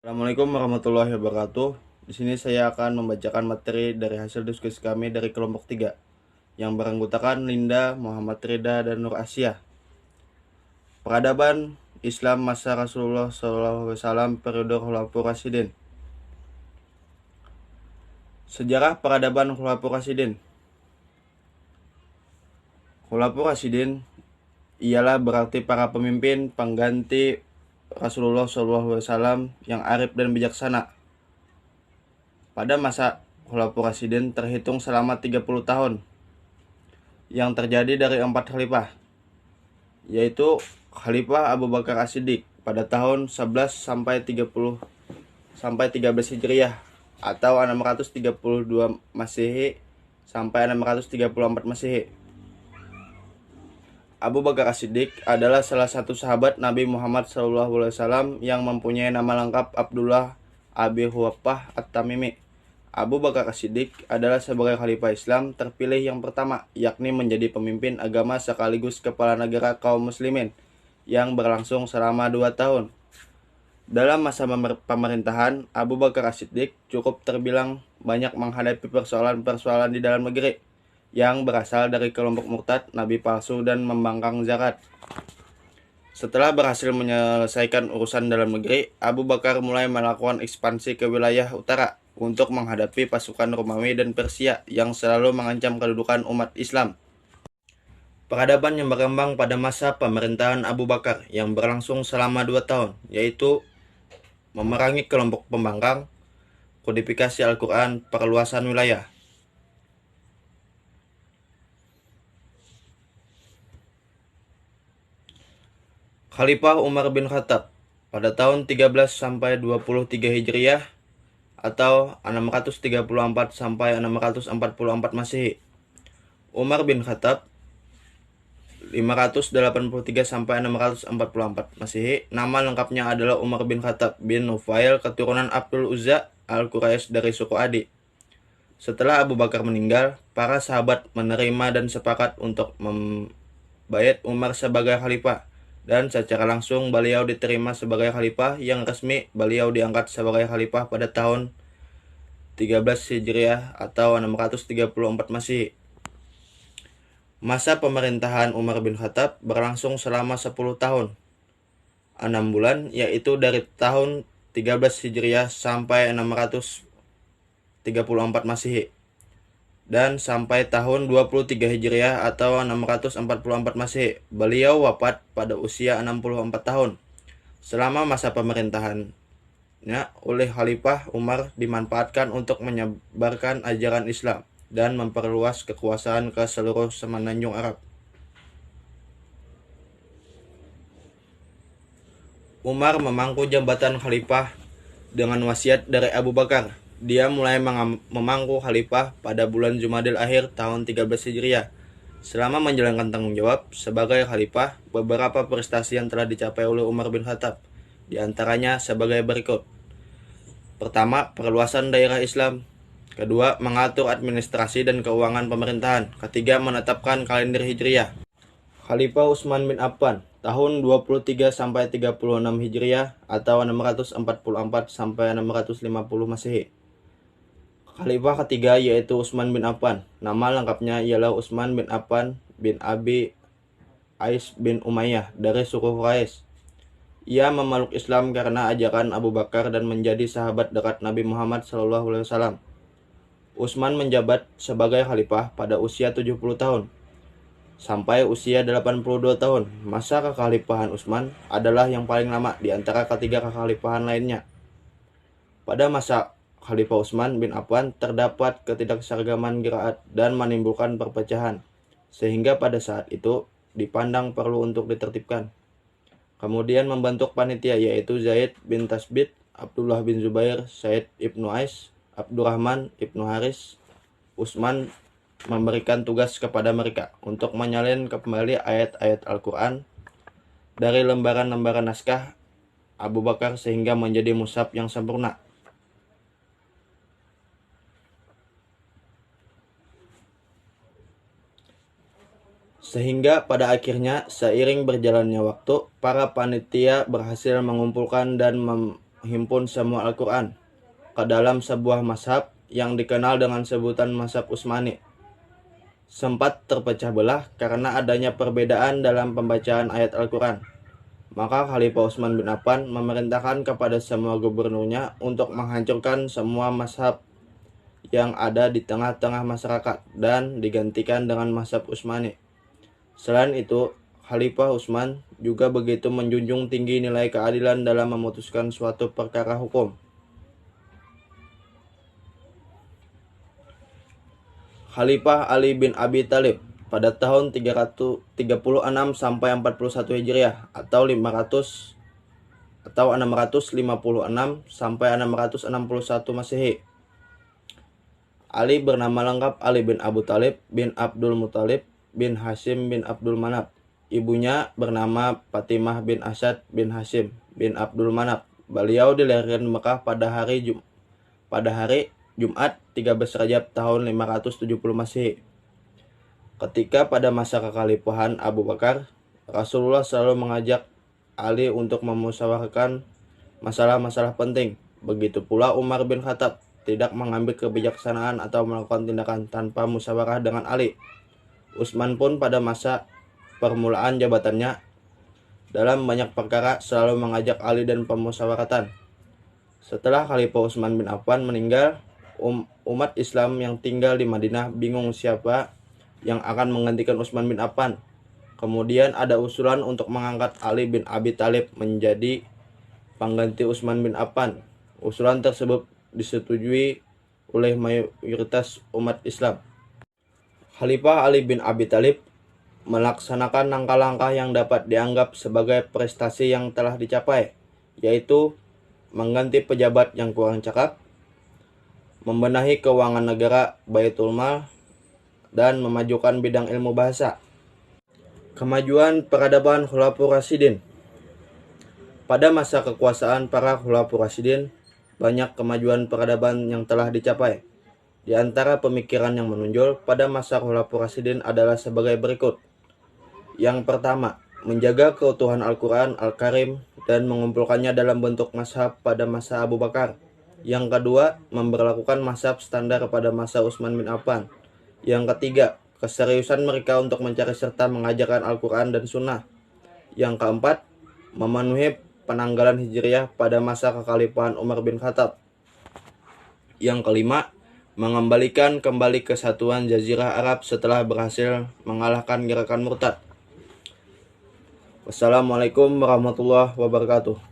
Assalamualaikum warahmatullahi wabarakatuh. Di sini saya akan membacakan materi dari hasil diskusi kami dari kelompok 3 yang beranggotakan Linda, Muhammad Rida, dan Nur Asia. Peradaban Islam masa Rasulullah SAW periode Khulafaur Rasyidin. Sejarah peradaban Khulafaur Rasyidin. Khulafaur Rasyidin ialah berarti para pemimpin pengganti Rasulullah SAW yang arif dan bijaksana. Pada masa Khulafaur Rasyidin terhitung selama 30 tahun yang terjadi dari 4 khalifah, yaitu Khalifah Abu Bakar As-Siddiq pada tahun 11 sampai 30 sampai 13 Hijriah atau 632 Masehi sampai 634 Masehi. Abu Bakar As-Siddiq adalah salah satu sahabat Nabi Muhammad SAW yang mempunyai nama lengkap Abdullah Abi Huwafah At-Tamimi. Abu Bakar As-Siddiq adalah sebagai khalifah Islam terpilih yang pertama, yakni menjadi pemimpin agama sekaligus kepala negara kaum muslimin yang berlangsung selama 2 tahun. Dalam masa pemerintahan, Abu Bakar As-Siddiq cukup terbilang banyak menghadapi persoalan-persoalan di dalam negeri yang berasal dari kelompok murtad, nabi palsu, dan membangkang zakat. Setelah berhasil menyelesaikan urusan dalam negeri, Abu Bakar mulai melakukan ekspansi ke wilayah utara untuk menghadapi pasukan Romawi dan Persia yang selalu mengancam kedudukan umat Islam. Peradaban yang berkembang pada masa pemerintahan Abu Bakar yang berlangsung selama 2 tahun, yaitu memerangi kelompok pembangkang, kodifikasi Al-Quran, perluasan wilayah. Khalifah Umar bin Khattab pada tahun 13 sampai 23 Hijriah atau 634 sampai 644 Masehi. Umar bin Khattab 583 sampai 644 Masehi. Nama lengkapnya adalah Umar bin Khattab bin Nufail, keturunan Abdul Uzza Al-Quraisy dari suku Adi. Setelah Abu Bakar meninggal, para sahabat menerima dan sepakat untuk membayat Umar sebagai khalifah, dan secara langsung beliau diterima sebagai khalifah yang resmi. Beliau diangkat sebagai khalifah pada tahun 13 Hijriah atau 634 Masehi. Masa pemerintahan Umar bin Khattab berlangsung selama 10 tahun, 6 bulan, yaitu dari tahun 13 Hijriah sampai 634 Masehi, dan sampai tahun 23 Hijriah atau 644 Masehi. Beliau wafat pada usia 64 tahun. Selama masa pemerintahannya oleh Khalifah Umar dimanfaatkan untuk menyebarkan ajaran Islam dan memperluas kekuasaan ke seluruh semenanjung Arab. Umar memangku jabatan khalifah dengan wasiat dari Abu Bakar. Dia mulai memangku khalifah pada bulan Jumadil Akhir tahun 13 Hijriah. Selama menjalankan tanggung jawab sebagai khalifah, beberapa prestasi yang telah dicapai oleh Umar bin Khattab, di antaranya sebagai berikut. Pertama, perluasan daerah Islam. Kedua, mengatur administrasi dan keuangan pemerintahan. Ketiga, menetapkan kalender Hijriah. Khalifah Utsman bin Affan tahun 23 sampai 36 Hijriah atau 644 sampai 650 Masehi. Khalifah ketiga yaitu Utsman bin Affan. Nama lengkapnya ialah Utsman bin Affan bin Abi Ais bin Umayyah dari suku Quraisy. Ia memeluk Islam karena ajaran Abu Bakar dan menjadi sahabat dekat Nabi Muhammad SAW. Utsman menjabat sebagai khalifah pada usia 70 tahun sampai usia 82 tahun. Masa kekhalifahan Utsman adalah yang paling lama di antara ketiga kekhalifahan lainnya. Pada masa Khalifah Utsman bin Affan terdapat ketidakseragaman qiraat dan menimbulkan perpecahan, sehingga pada saat itu dipandang perlu untuk ditertibkan. Kemudian membentuk panitia yaitu Zaid bin Tasbit, Abdullah bin Zubair, Said ibnu Ais, Abdurrahman ibnu Haris. Utsman memberikan tugas kepada mereka untuk menyalin kembali ayat-ayat Al-Quran dari lembaran-lembaran naskah Abu Bakar sehingga menjadi mushaf yang sempurna. Sehingga pada akhirnya seiring berjalannya waktu, para panitia berhasil mengumpulkan dan menghimpun semua Al-Quran ke dalam sebuah mazhab yang dikenal dengan sebutan mazhab Utsmani. Sempat terpecah belah karena adanya perbedaan dalam pembacaan ayat Al-Quran. Maka Khalifah Utsman bin Affan memerintahkan kepada semua gubernurnya untuk menghancurkan semua mazhab yang ada di tengah-tengah masyarakat dan digantikan dengan mazhab Utsmani. Selain itu, Khalifah Utsman juga begitu menjunjung tinggi nilai keadilan dalam memutuskan suatu perkara hukum. Khalifah Ali bin Abi Thalib pada tahun 336 sampai 41 Hijriah atau 656 sampai 661 Masehi. Ali bernama lengkap Ali bin Abu Thalib bin Abdul Muthalib bin Hashim bin Abdul Manaf. Ibunya bernama Fatimah bin Asad bin Hashim bin Abdul Manaf. Beliau dilahirkan di Mekah pada hari Jumat 13 Rajab tahun 570 Masehi. Ketika pada masa kekhalifahan Abu Bakar, Rasulullah selalu mengajak Ali untuk memusyawarahkan masalah-masalah penting. Begitu pula Umar bin Khattab tidak mengambil kebijaksanaan atau melakukan tindakan tanpa musyawarah dengan Ali. Utsman pun pada masa permulaan jabatannya dalam banyak perkara selalu mengajak Ali dan pemusyawaratan. Setelah Khalifah Utsman bin Affan meninggal, umat Islam yang tinggal di Madinah bingung siapa yang akan menggantikan Utsman bin Affan. Kemudian ada usulan untuk mengangkat Ali bin Abi Thalib menjadi pengganti Utsman bin Affan. Usulan tersebut disetujui oleh mayoritas umat Islam. Khalifah Ali bin Abi Thalib melaksanakan langkah-langkah yang dapat dianggap sebagai prestasi yang telah dicapai, yaitu mengganti pejabat yang kurang cakap, membenahi keuangan negara Baitul Mal, dan memajukan bidang ilmu bahasa. Kemajuan peradaban Khulafaur Rasyidin. Pada masa kekuasaan para Khulafaur Rasyidin, banyak kemajuan peradaban yang telah dicapai. Di antara pemikiran yang menonjol pada masa Khulafaur Rasyidin adalah sebagai berikut. Yang pertama, menjaga keutuhan Al-Quran Al-Karim dan mengumpulkannya dalam bentuk mazhab pada masa Abu Bakar. Yang kedua, memberlakukan mazhab standar pada masa Utsman bin Affan. Yang ketiga, keseriusan mereka untuk mencari serta mengajarkan Al-Quran dan Sunnah. Yang keempat, memenuhi penanggalan Hijriah pada masa kekhalifahan Umar bin Khattab. Yang kelima, mengembalikan kembali kesatuan Jazirah Arab setelah berhasil mengalahkan gerakan murtad. Wassalamualaikum warahmatullahi wabarakatuh.